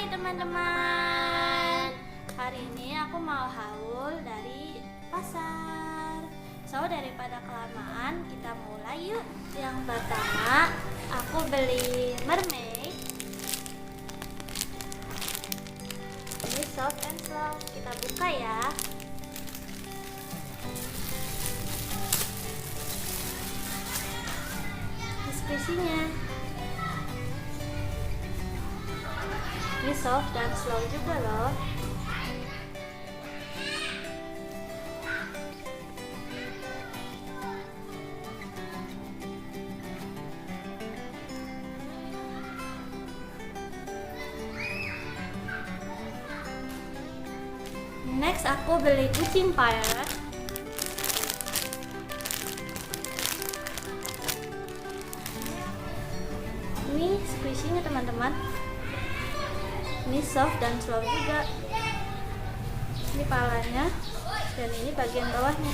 Hai teman-teman, hari ini aku mau haul dari pasar. So daripada kelamaan, kita mulai yuk. Yang pertama aku beli mermaid. Ini soft and slow, kita buka ya. Isinya ini soft dan slow juga loh. Next aku beli kucing pirate. Ini squishy-nya teman-teman. Ini soft dan slow juga. Ini palanya dan ini bagian bawahnya.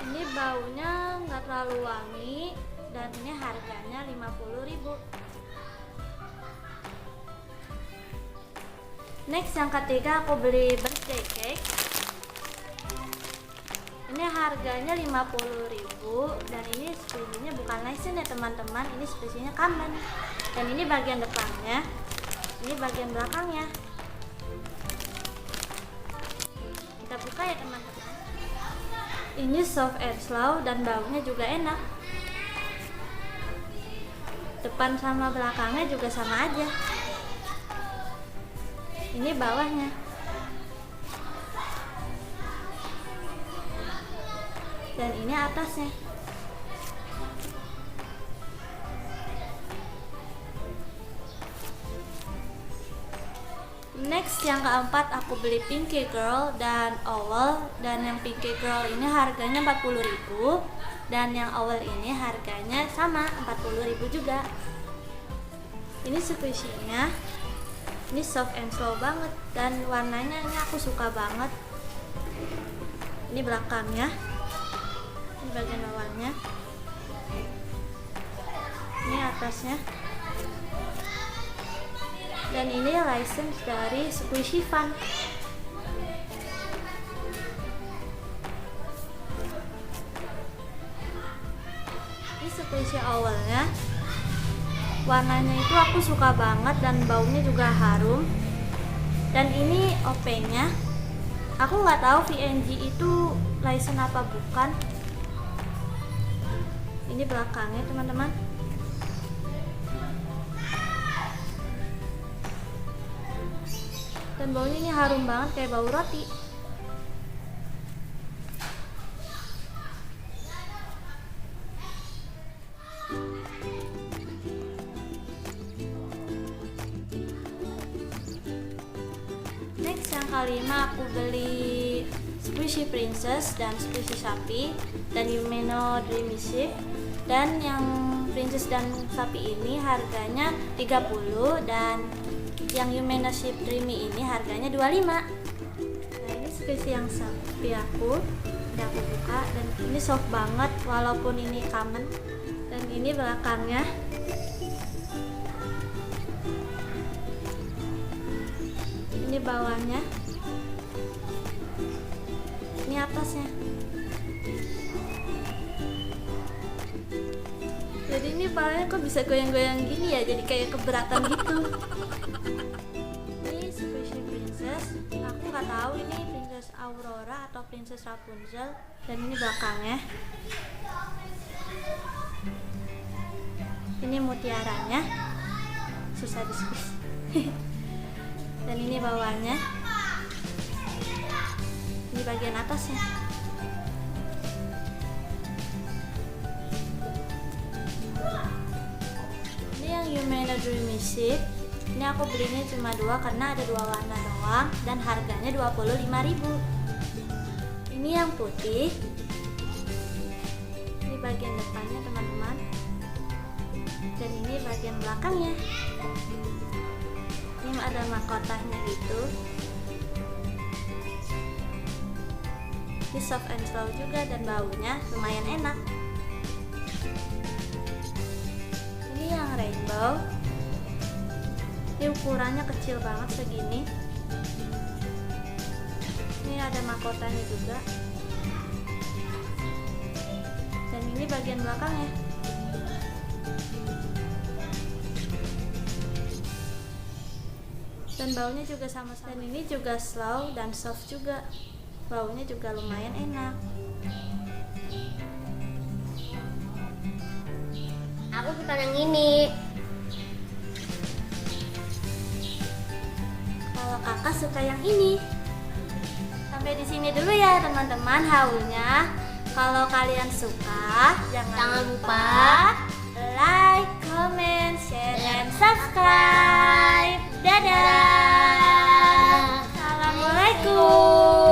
Ini baunya nggak terlalu wangi dan ini harganya 50.000. Next yang ketiga aku beli birthday cake. Ini harganya 50.000 dan ini squishy-nya bukan lesen ya teman-teman, ini squishy-nya common. Dan ini bagian depannya, ini bagian belakangnya. Kita buka ya teman-teman. Ini soft and slow dan baunya juga enak. Depan sama belakangnya juga sama aja. Ini bawahnya. Dan ini atasnya. Next yang keempat aku beli Pinky Girl dan Owl, dan yang Pinky Girl ini harganya 40.000 dan yang Owl ini harganya sama 40.000 juga. Ini squishy-nya. Ini soft and slow banget dan warnanya ini aku suka banget. Ini belakangnya. Ini bagian bawahnya, ini atasnya, dan ini license dari Squishy Fun. Ini Squishy Owlnya, warnanya itu aku suka banget dan baunya juga harum. Dan ini OP-nya, aku nggak tahu VNG itu license apa bukan. Ini belakangnya teman-teman. Dan baunya ini harum banget kayak bau roti. Next yang kelima aku beli Squishy Princess dan Squishy Sapi dan Yumeno Dreamy Ship. Dan yang princess dan sapi ini harganya 30 dan yang Yumeno Ship Dreamy ini harganya 25. Nah ini squishy yang sapi aku udah aku buka dan ini soft banget walaupun ini common. Dan ini belakangnya. Ini bawahnya. Ini atasnya. Jadi ini palanya kok bisa goyang-goyang gini ya, jadi kayak keberatan gitu. Ini Squishy Princess, aku nggak tahu ini Princess Aurora atau Princess Rapunzel. Dan ini belakangnya. Ini mutiaranya, susah diskusi. Dan ini bawahnya. Ini bagian atasnya. Yumeno Dreamy Ship. Ini aku belinya cuma 2 karena ada 2 warna doang dan harganya 25.000. Ini yang putih. Ini bagian depannya teman-teman. Dan ini bagian belakangnya. Ini ada mahkotanya gitu. Ini soft and slow juga dan baunya lumayan enak. Ini yang rainbow. Ini ukurannya kecil banget segini. Ini ada mahkotanya juga. Dan ini bagian belakangnya. Dan baunya juga sama-sama. Dan ini juga slow dan soft juga. Baunya juga lumayan enak. Aku suka yang ini. Kalau kakak suka yang ini. Sampai di sini dulu ya teman-teman haulnya. Kalau kalian suka, jangan lupa like, comment, share, and subscribe. Dadah. Assalamualaikum.